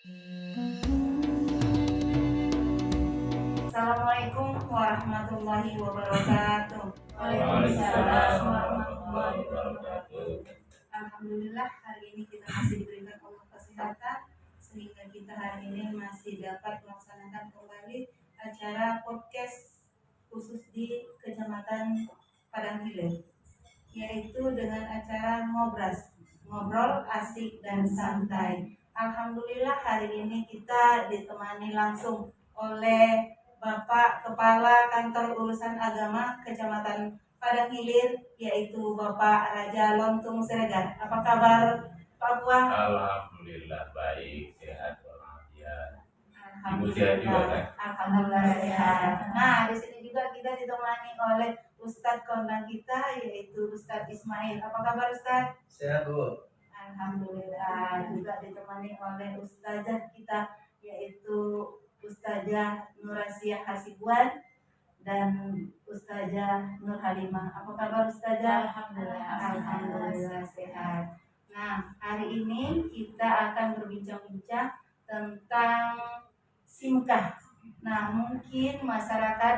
Assalamualaikum warahmatullahi wabarakatuh. Waalaikumsalam warahmatullahi wabarakatuh. Alhamdulillah hari ini kita masih diberikan Allah kesehatan sehingga kita hari ini masih dapat melaksanakan kembali acara podcast khusus di Kecamatan Padang Hilir, yaitu dengan acara ngobrol asik dan santai. Alhamdulillah hari ini kita ditemani langsung oleh Bapak Kepala Kantor Urusan Agama Kecamatan Padang Hilir, yaitu Bapak Raja Lontung Siregar. Apa kabar Pak Buah? Alhamdulillah baik, sehat walafiat. Ibu sehat juga kan? Alhamdulillah sehat. Nah, di sini juga kita ditemani oleh Ustadz kondang kita, yaitu Ustadz Ismail. Apa kabar Ustadz? Sehat Bu. Alhamdulillah. Juga ditemani oleh Ustazah kita, yaitu Ustazah Nurasiah Hasibuan dan Ustazah Nur Halimah. Apa kabar Ustazah? Alhamdulillah sehat. Nah, hari ini kita akan berbincang-bincang tentang simkah. Nah, mungkin masyarakat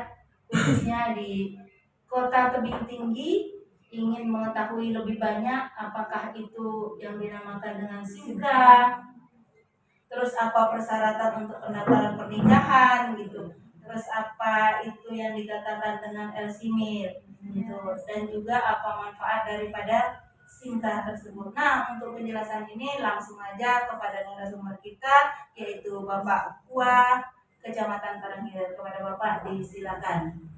khususnya di Kota Tebing Tinggi ingin mengetahui lebih banyak apakah itu yang dinamakan dengan simkah, terus apa persyaratan untuk pendaftaran pernikahan gitu, terus apa itu yang dikatakan dengan elsimir gitu, dan juga apa manfaat daripada simkah tersebut. Nah, untuk penjelasan ini langsung aja kepada narasumber kita, yaitu Bapak Kua Kecamatan Padang Hilir. Kepada Bapak disilakan.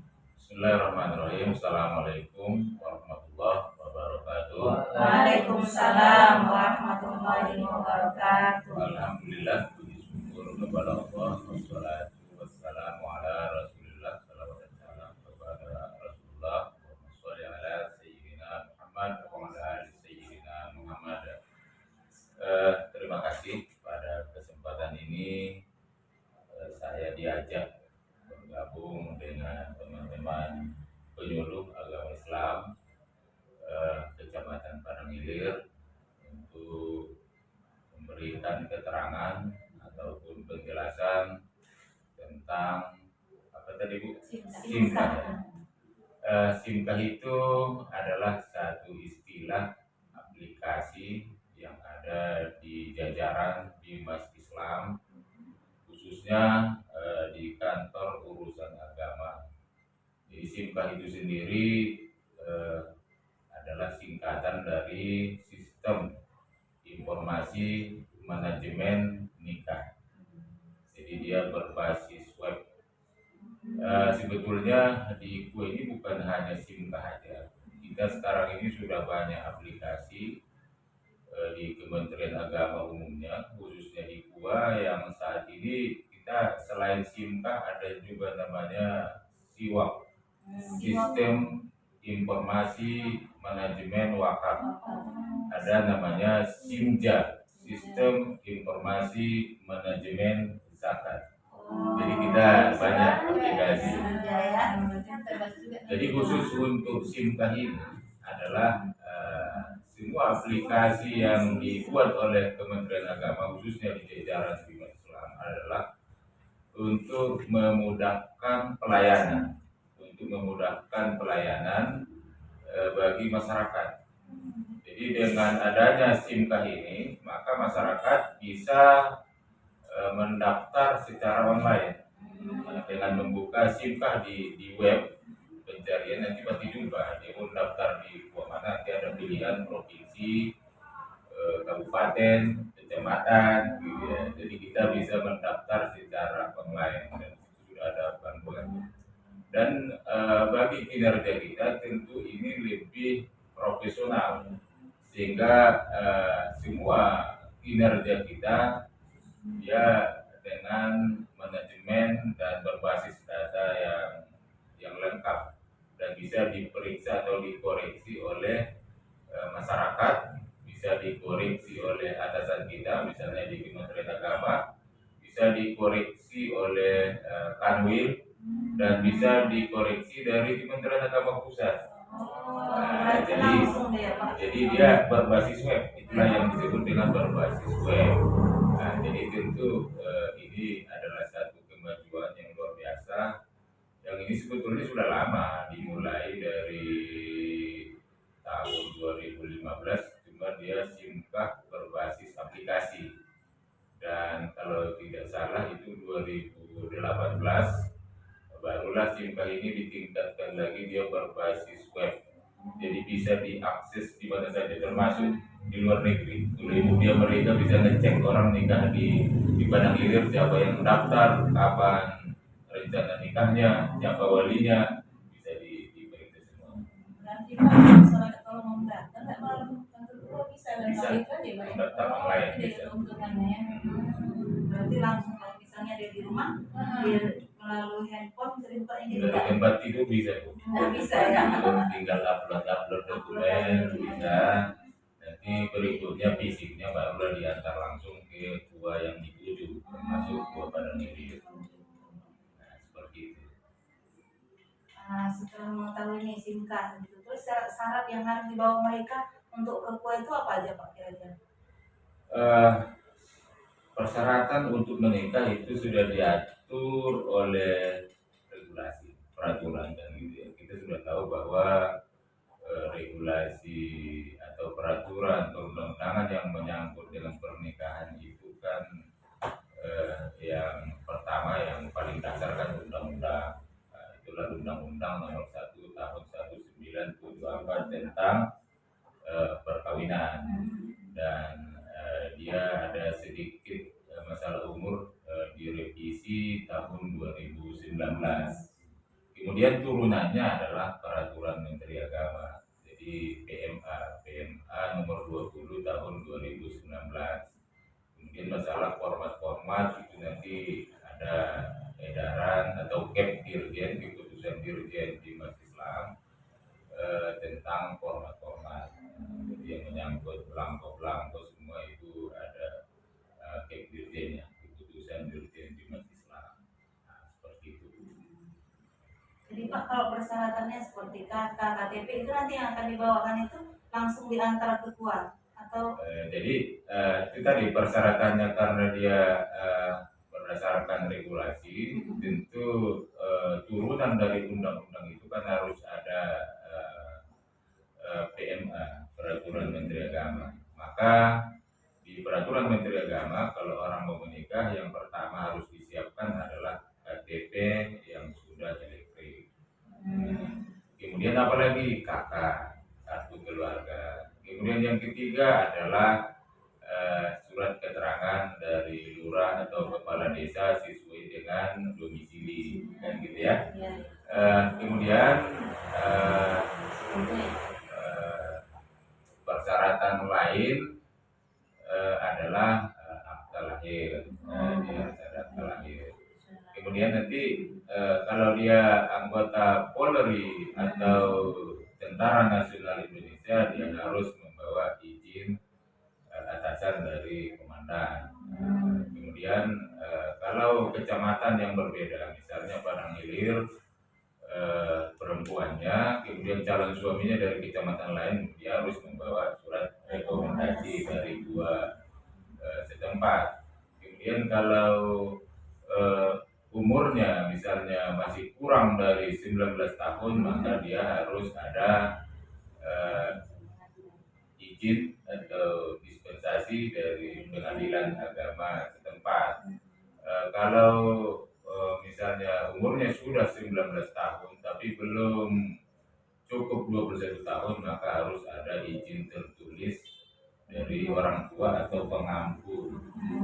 Bismillahirrahmanirrahim. Assalamualaikum warahmatullahi wabarakatuh. Waalaikumsalam warahmatullahi wabarakatuh. Alhamdulillah, puji syukur kepada Allah, wassalatu wassalamu ala Rasulillah, salawat dan salam kepada Rasulullah, sholli ala sayyidina Muhammad wa ala ali sayyidina Muhammad. Terima kasih pada kesempatan ini saya diajak bergabung dengan teman-teman penyuluh agama Islam Kecamatan Padang Hilir untuk memberikan keterangan ataupun penjelasan tentang apa tadi Bu? Simkah. Simkah itu adalah satu istilah aplikasi yang ada di jajaran Bimas Islam, khususnya di kantor urusan agama. Jadi simkah itu sendiri adalah singkatan dari sistem informasi manajemen nikah. Jadi dia berbasis web. Sebetulnya di KUA ini bukan hanya simkah aja. Kita sekarang ini sudah banyak aplikasi di Kementerian Agama umumnya, khususnya di KUA yang saat ini kita selain simkah ada juga namanya SIWAK, Sistem Informasi Manajemen Wakaf. Ada namanya SIMJA, Sistem Informasi Manajemen Zakat. Jadi kita banyak aplikasi. Jadi khusus untuk simkah ini adalah semua aplikasi yang dibuat oleh Kementerian Agama khususnya di jajaran Bimas Islam adalah untuk memudahkan pelayanan, bagi masyarakat. Jadi dengan adanya simkah ini, maka masyarakat bisa mendaftar secara online dengan membuka simkah di web pencarian, nanti pasti jumpa dia mau daftar di mana, nanti ada pilihan provinsi, kabupaten, kecamatan gitu ya. Jadi kita bisa mendaftar secara online dan sudah ada bantuan. Dan bagi kinerja kita tentu ini lebih profesional, sehingga semua kinerja kita ya dengan manajemen dan berbasis data yang lengkap dan bisa diperiksa atau dikoreksi oleh masyarakat, bisa dikoreksi oleh atasan kita misalnya di Kementerian Agama, bisa dikoreksi oleh Kanwil, dan bisa dikoreksi dari Kementerian Agama Pusat. Jadi dia berbasis web, itulah yang disebut dengan berbasis web. Jadi tentu itu ini adalah satu kemajuan yang luar biasa. Yang ini sebetulnya sudah lama, dimulai dari tahun 2015, cuma dia SIMKah berbasis aplikasi. Dan kalau tidak salah itu 2018 barulah SIMKah ini ditingkatkan lagi, dia berbasis web. Jadi bisa diakses di mana saja, termasuk di luar negeri. Dulu dia mereka bisa ngecek orang nikah di Padang Ilir, siapa yang mendaftar, kapan rencana nikahnya, siapa walinya, bisa diberi itu semua. Nanti Pak, masyarakat kalau mau mendaftar, nggak malu tentu bisa dan Bisa. balik aja Pak. Mendaftar online, Jadi bisa. keuntungannya ya. Berarti langsung kalau misalnya dia di rumah, dia melalui handphone bisa dibuka ini Dari juga. tempat tidur bisa, Bu. Nggak bisa ya. Tinggal upload dokumen bisa. Nanti berikutnya fisiknya barulah diantar langsung ke gua yang dituju, termasuk gua Padang Ilir. Nah, seperti itu. Setelah mengetahui ini SIMKah gitu, terus syarat yang harus dibawa mereka untuk ke KUA itu apa aja Pak kira-kira? Persyaratan untuk menikah itu sudah diatur oleh regulasi, peraturan dan gitu ya. Kita sudah tahu bahwa regulasi atau peraturan atau undang-undangan yang menyangkut dengan pernikahan itu kan yang pertama yang paling dasar kan undang-undang. Itulah Undang-Undang Nomor 1 Tahun 1974 tentang perkawinan, dan dia ada sedikit masalah umur direvisi tahun 2019. Kemudian turunannya adalah Peraturan Menteri Agama, jadi PMA nomor 20 tahun 2019. Kemudian masalah format itu nanti ada edaran atau dirjen, keputusan dirjen di Mas Islam tentang format. Jadi yang menyangkut belangko semua itu ada dirjennya, keputusan dirjen di Mas Islam. Nah, seperti itu. Jadi Pak, kalau persyaratannya seperti KK, KTP itu nanti yang akan dibawakan itu langsung diantar ke KUA atau? Jadi itu tadi persyaratannya karena dia berdasarkan regulasi, tentu turunan dari undang-undang itu kan harus ada PMA, Peraturan Menteri Agama. Maka di Peraturan Menteri Agama kalau orang mau menikah yang pertama harus disiapkan adalah KTP yang sudah elektrik. Kemudian apalagi KK, kartu keluarga. Kemudian yang ketiga adalah surat keterangan dari lurah atau kepala desa sesuai dengan domisili, kan gitu ya. Kemudian persyaratan lain adalah akta lahir, dia harus ada akta lahir. Kemudian nanti kalau dia anggota Polri atau Tentara Nasional Indonesia, dia harus membawa izin atasan dari komandan. Kemudian kalau kecamatan yang berbeda, misalnya Padang Ilir, perempuannya, kemudian calon suaminya dari kecamatan lain, dia harus membawa surat rekomendasi dari dua setempat. Kemudian kalau umurnya misalnya masih kurang dari 19 tahun, maka dia harus ada izin atau dispensasi dari pengadilan agama setempat. Kalau misalnya umurnya sudah 19 tahun tapi belum cukup 21 tahun, maka harus ada izin tertulis dari orang tua atau pengampu.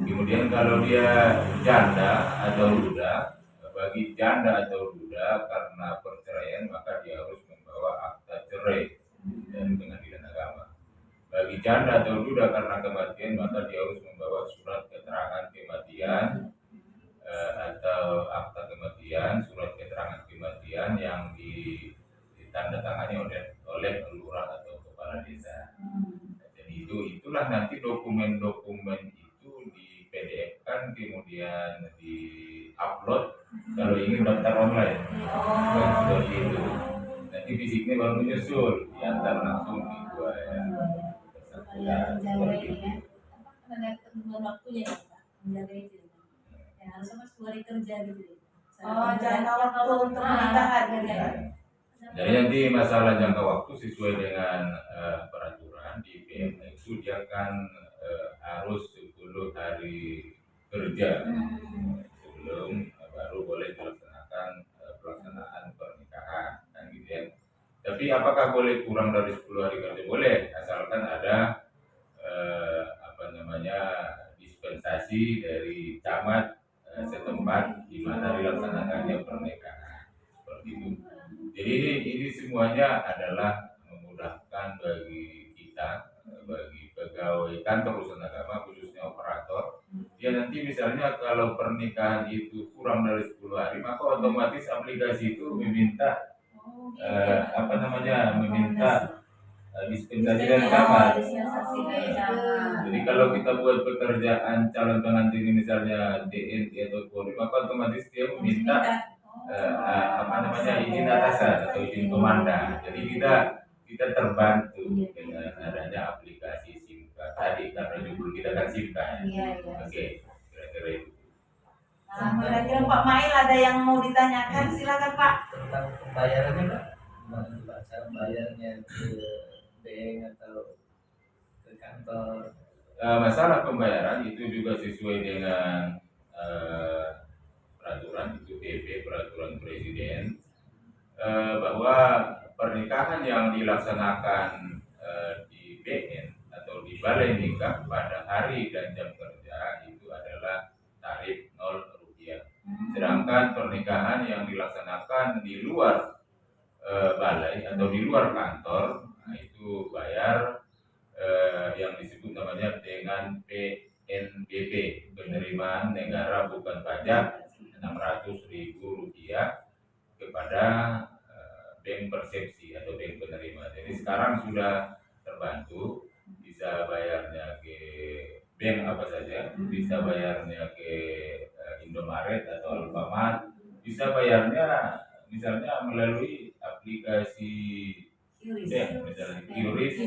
Kemudian kalau dia janda atau duda, bagi janda atau duda karena perceraian, maka dia harus membawa akta cerai dari pengadilan agama. Bagi janda atau duda karena kematian, maka dia harus membawa surat keterangan kematian atau akta kematian, surat keterangan kematian yang ditandatangani oleh lurah atau kepala desa. Jadi itulah nanti dokumen-dokumen itu di PDF-kan, kemudian di upload kalau ingin daftar online. Dan seperti itu. Nanti fisiknya baru menyusul, diantar langsung di gua ya. Supaya menjaga ini ya, ada ketentuan waktunya ya Pak, menjaga itu. Ya, harus sama 2 hari kerja gitu. Oh, jangka waktu untuk pernikahan gitu ya. kan. Jadi nanti masalah jangka waktu sesuai dengan peraturan di PMA itu dia kan harus 10 hari kerja sebelum baru boleh dilaksanakan pelaksanaan pernikahan kan gitu ya. Tapi apakah boleh kurang dari 10 hari kerja? Boleh, asalkan ada dispensasi dari camat setempat di mana dilaksanakannya pernikahan seperti itu. Jadi ini semuanya adalah memudahkan bagi kita, bagi pegawai kantor urusan agama khususnya operator. Ya nanti misalnya kalau pernikahan itu kurang dari 10 hari, maka otomatis aplikasi itu meminta meminta dispensasi dari camat. Jadi kalau kita buat pekerjaan calon pengantin ini misalnya DNI atau Polri, maka otomatis dia meminta izin atasan atau izin komandan. Jadi kita terbantu dengan adanya aplikasi SIMKA tadi karena judul kita kan SIMKA ya. Oke, kira-kira itu. Nah, kira-kira Pak Mail ada yang mau ditanyakan, silakan Pak. Tentang pembayarannya Pak, cara bayarnya ke bank atau ke kantor. Masalah pembayaran itu juga sesuai dengan peraturan itu PP peraturan presiden bahwa pernikahan yang dilaksanakan di BN atau di balai nikah pada hari dan jam kerja itu adalah tarif 0 rupiah. Sedangkan pernikahan yang dilaksanakan di luar balai atau di luar kantor, nah itu bayar yang disebut namanya dengan PNBP, penerimaan negara bukan pajak, 600.000 rupiah kepada bank persepsi atau bank penerima. Jadi sekarang sudah terbantu, bisa bayarnya ke bank apa saja, bisa bayarnya ke Indomaret atau Alfamart, bisa bayarnya misalnya melalui aplikasi bank, misalnya QRIS,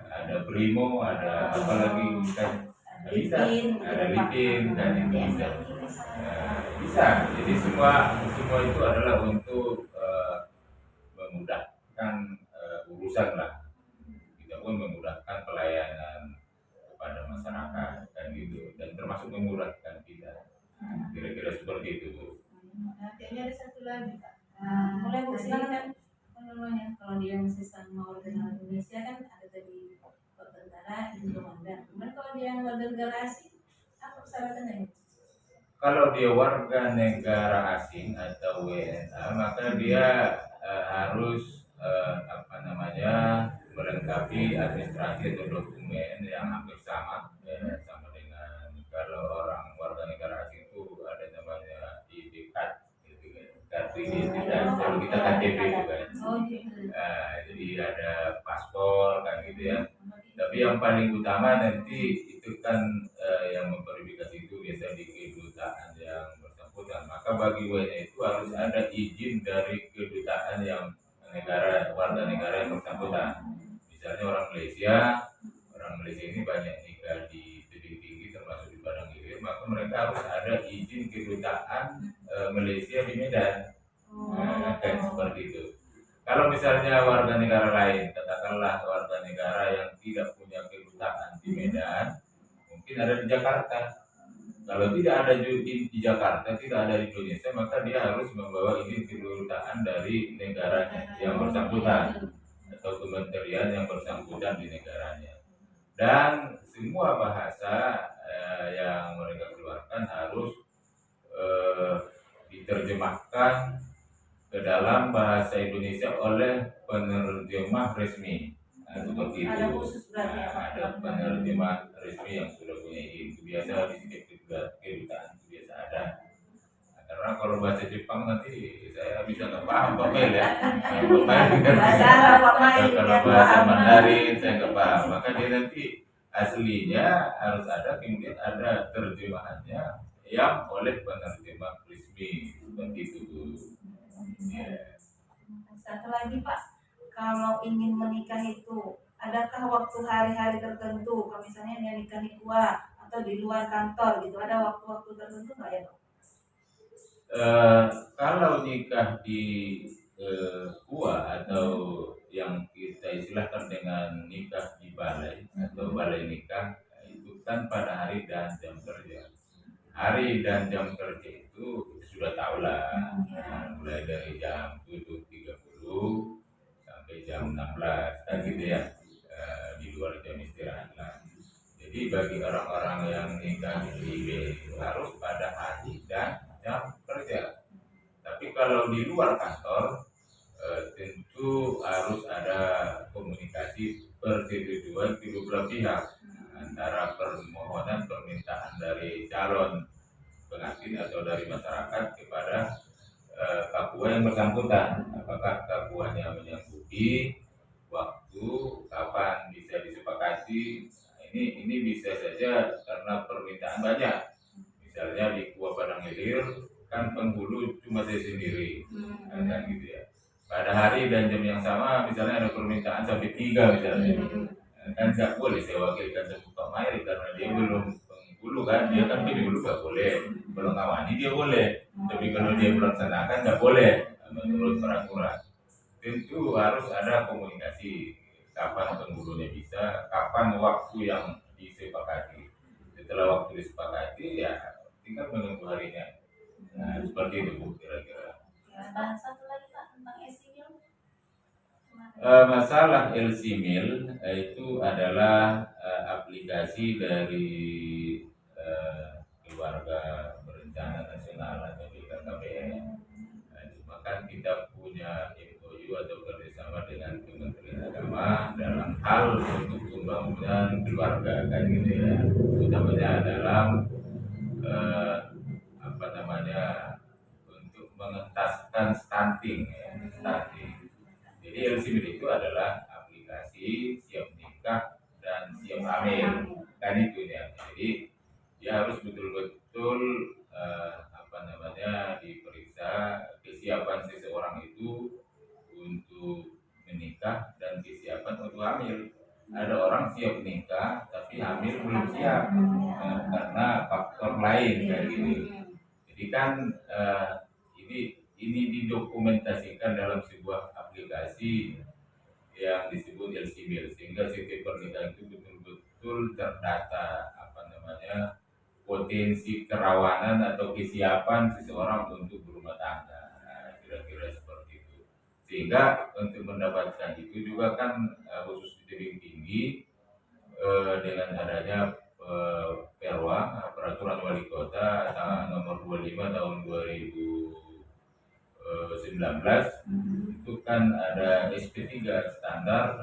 ada Brimo, ada apa lagi bisa, ada Lipin dan itu bisa. Jadi semua itu adalah untuk memudahkan urusan lah. Kita pun memudahkan pelayanan kepada masyarakat dan gitu, dan termasuk memudahkan kita. Kira-kira seperti itu Bu. Kayaknya ada satu lagi Pak. Mulai Bu, silakan. Kalau dia masih sama warga negara Indonesia kan ada tadi tentara, izin komandan. Kemudian kalau dia yang warga negara asing, apa persyaratannya? Kalau dia warga negara asing atau WNA, maka dia harus melengkapi administrasi atau dokumen yang hampir sama sama dengan kalau orang warga negara asing itu ada namanya ID card gitu kan, kartu identitas. Kalau kita KTP itu kan. Jadi ada paspor kan gitu ya. Tapi yang paling utama nanti itu kan yang memverifikasi itu biasa di kedutaan yang bersangkutan. Maka bagi WNA itu harus ada izin dari kedutaan yang warga negara yang bersangkutan. Misalnya orang Malaysia ini banyak nikah di tebing tinggi termasuk di Padang Ilir, maka mereka harus ada izin kedutaan Malaysia di Medan. Kan seperti itu. Kalau misalnya warga negara lain, katakanlah warga negara yang tidak punya kedutaan di Medan, mungkin ada di Jakarta. Kalau tidak ada di Jakarta, tidak ada di Indonesia, maka dia harus membawa izin kedutaan dari negaranya yang bersangkutan atau kementerian yang bersangkutan di negaranya. Dan semua bahasa yang mereka keluarkan harus diterjemahkan ke dalam bahasa Indonesia oleh penerjemah resmi. Seperti itu. Ada penerjemah resmi yang sudah punya itu biasa di setiap kedutaan itu biasa ada. Karena kalau bahasa Jepang nanti saya bisa nggak paham Pak Mel ya. Bahasa Arab Pak Mel. Kalau bahasa Mandarin saya nggak paham. Maka dia nanti aslinya harus ada, kemudian ada terjemahannya yang oleh penerjemah resmi seperti itu. Yeah. Satu lagi Pak, kalau ingin menikah itu adakah waktu hari-hari tertentu? Kalau misalnya dia nikah tua atau di luar kantor gitu? Ada waktu-waktu tertentu nggak ya Pak? Kalau nikah di gua atau yang kita istilahkan dengan nikah di balai atau balai nikah, itu kan pada hari dan jam kerja. Hari dan jam kerja itu sudah tahu lah, mulai dari jam 7.30 sampai jam 16 kan gitu ya, di luar jam istirahat lah. Jadi bagi orang-orang yang nikah di IB itu harus pada hari dan jam kerja. Tapi kalau di luar kantor, tentu harus ada komunikasi persetujuan kedua belah pihak antara permohonan permintaan dari calon pengantin atau dari masyarakat kepada kakua yang bersangkutan. Apakah kakuanya menyanggupi waktu, kapan bisa disepakati. Ini bisa saja karena permintaan banyak. Misalnya di Gua Padang Hilir kan penghulu cuma saya sendiri, kan gitu ya. Pada hari dan jam yang sama misalnya ada permintaan sampai 3 misalnya, kan nggak boleh saya wakilkan satu Pak Mail karena dia belum penghulu kan, dia kan penghulu nggak boleh, kalau ngawani dia boleh, tapi kalau dia melaksanakan nggak boleh menurut peraturan. Tentu harus ada komunikasi kapan penghulunya bisa, kapan waktu yang disepakati. Setelah waktu disepakati ya tinggal menunggu harinya. Nah, seperti itu Bu kira-kira. Ya, dan satu lagi Pak tentang esimil. Masalah LCMIL itu adalah aplikasi dari keluarga berencana nasional atau BKKBN. Cuma kan kita punya MOU atau kerjasama dengan Kementerian Agama dalam hal untuk pembangunan keluarga kan gitu ya. Utamanya dalam untuk mengentaskan stunting ya, stunting. Jadi LCMIL itu adalah aplikasi siap nikah dan siap hamil kan itu ya. Jadi dia harus betul-betul diperiksa kesiapan seseorang itu untuk menikah dan kesiapan untuk hamil. Ada orang siap nikah tapi hamil belum siap karena faktor lain kayak gitu. Jadi kan ini didokumentasikan dalam sebuah aplikasi yang disebut LCMIL sehingga setiap pernikahan itu betul-betul terdata potensi kerawanan atau kesiapan seseorang untuk berumah tangga. Nah, kira-kira seperti itu. Sehingga untuk mendapatkan itu juga kan khusus di tebing tinggi dengan adanya Perwa peraturan wali kota nomor 25 tahun 2019 itu kan ada SP3 standar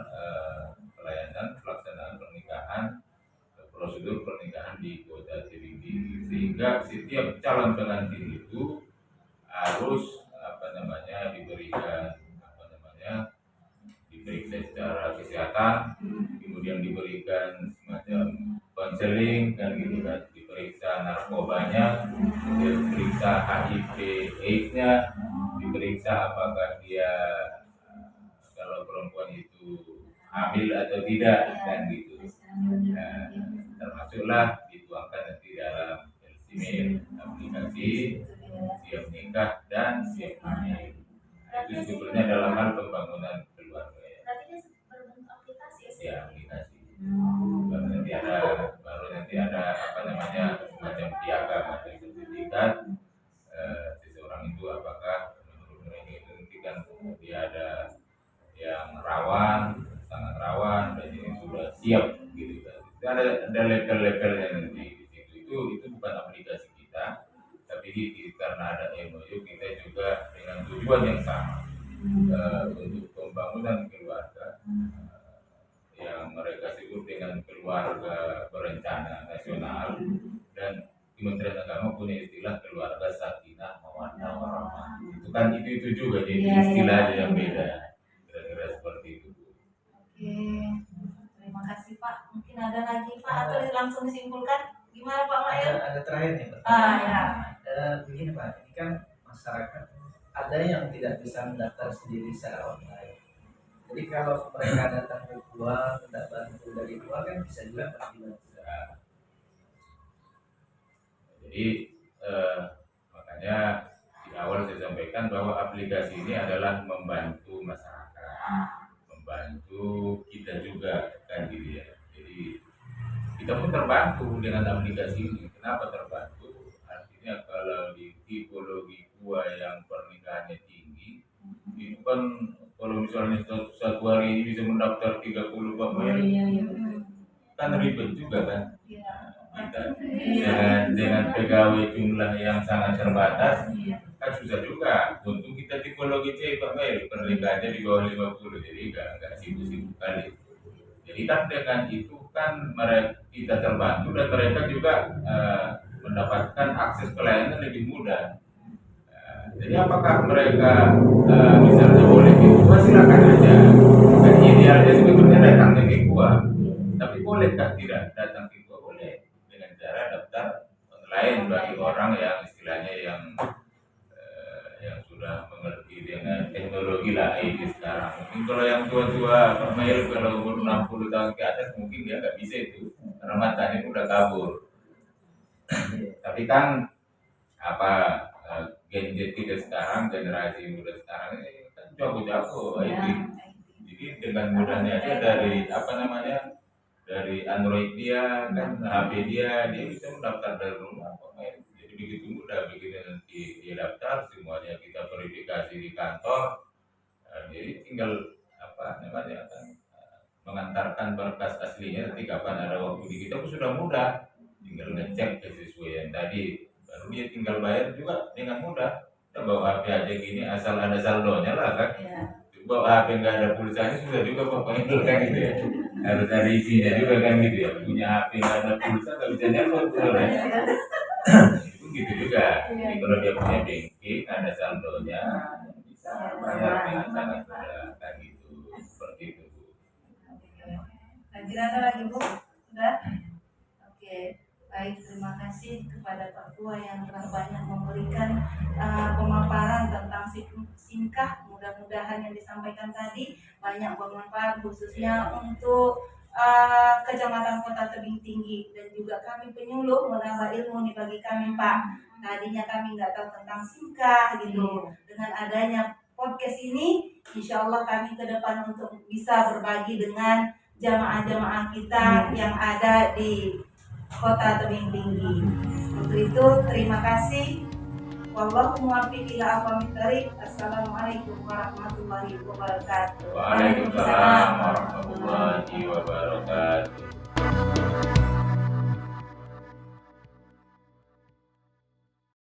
pelayanan pelaksanaan pernikahan, prosedur pernikahan di kota Tebing Tinggi, sehingga setiap calon pengantin itu harus diperiksa secara kesehatan, kemudian diberikan semacam konseling kan gitu kan, diperiksa narkobanya, diperiksa HIV/AIDS-nya, diperiksa apakah dia kalau perempuan itu hamil atau tidak kan gitu. Nah, termasuklah dituangkan nanti dalam LCMIL aplikasi siap nikah dan siap hamil. Itu sebetulnya dalam hal pembangunan keluarga ya. Berarti dia berbentuk aplikasi ya? Ya aplikasi. Baru nanti ada semacam piagam atau sertifikat seseorang itu apakah menurut mereka itu nanti kan dia ada yang rawan, sangat rawan, dan ini sudah siap gitu kan. Itu ada level-levelnya nanti di situ. Itu bukan aplikasi kita, tapi karena ada MOU kita juga dengan tujuan yang sama untuk pembangunan keluarga yang mereka sebut dengan keluarga berencana nasional, dan Kementerian Agama punya istilah keluarga sakinah mawaddah warahmah. Itu kan itu juga jadi istilahnya yang beda. Kira-kira seperti itu. Oke, terima kasih Pak. Mungkin ada lagi Pak atau langsung disimpulkan? Gimana Pak Mail? Ada terakhir nih Pak. Ya. Begini Pak, ini kan masyarakat ada yang tidak bisa mendaftar sendiri secara online. Jadi kalau mereka datang ke gua, minta bantu dari gua kan bisa juga Pak. Jadi makanya di awal saya sampaikan bahwa aplikasi ini adalah membantu masyarakat, membantu kita juga kan gitu ya. Jadi kita pun terbantu dengan aplikasi ini. Kenapa terbantu? Artinya kalau di tipologi gua yang pernikahannya tinggi, itu kan kalau misalnya satu hari ini bisa mendaftar 30 pemain, kan ribet juga kan. Kita dengan pegawai jumlah yang sangat terbatas, kan susah juga. Untuk kita tipologi C Pak Mel, pernikahannya di bawah 50, jadi nggak sibuk-sibuk kali. Jadi kan dengan itu kan kita terbantu dan mereka juga mendapatkan akses pelayanan lebih mudah. Jadi apakah mereka misalnya boleh ke gua, silakan aja. Dan idealnya sebetulnya datang ke gua, tapi bolehkah tidak datang ke gua? Boleh, dengan cara daftar online bagi orang yang istilahnya yang sudah mengerti dengan teknologi lah ini sekarang. Mungkin kalau yang tua-tua, Pak Mail kalau umur 60 tahun ke atas mungkin dia nggak bisa itu, karena matanya udah kabur. Tapi kan apa Gen Z kita sekarang, generasi muda sekarang ini kan jago-jago IT. Jadi dengan mudahnya aja dari dari Android dia kan, HP dia bisa mendaftar dari rumah. Jadi begitu mudah, begitu nanti dia daftar semuanya kita verifikasi di kantor. Jadi tinggal mengantarkan berkas aslinya nanti kapan ada waktu di kita pun sudah mudah, tinggal ngecek kesesuaian tadi, baru dia tinggal bayar juga dengan mudah. Kita bawa HP aja gini asal ada saldonya lah kan. Bawa HP nggak ada pulsanya susah juga pokoknya kan gitu ya, harus ada isinya juga kan gitu ya. Punya HP nggak ada pulsa nggak bisa nelpon ya. Itu gitu juga. Jadi kalau dia punya banking ada saldonya bisa bayar dengan sangat mudah kan gitu, seperti itu. Tidak ada lagi Bu? Sudah? Oke, baik, terima kasih kepada Pak Tua yang telah banyak memberikan pemaparan tentang singkah. Mudah-mudahan yang disampaikan tadi banyak bermanfaat khususnya untuk Kecamatan Kota Tebing Tinggi, dan juga kami penyuluh menambah ilmu nih bagi kami Pak. Tadinya kami nggak tahu tentang singkah gitu. Dengan adanya podcast ini, insya Allah kami ke depan untuk bisa berbagi dengan jamaah-jamaah kita yang ada di Kota Tebing Tinggi. Untuk itu terima kasih. Wallahu muwaffiq ila aqwamit thoriq. Assalamualaikum warahmatullahi wabarakatuh. Waalaikumsalam warahmatullahi wabarakatuh.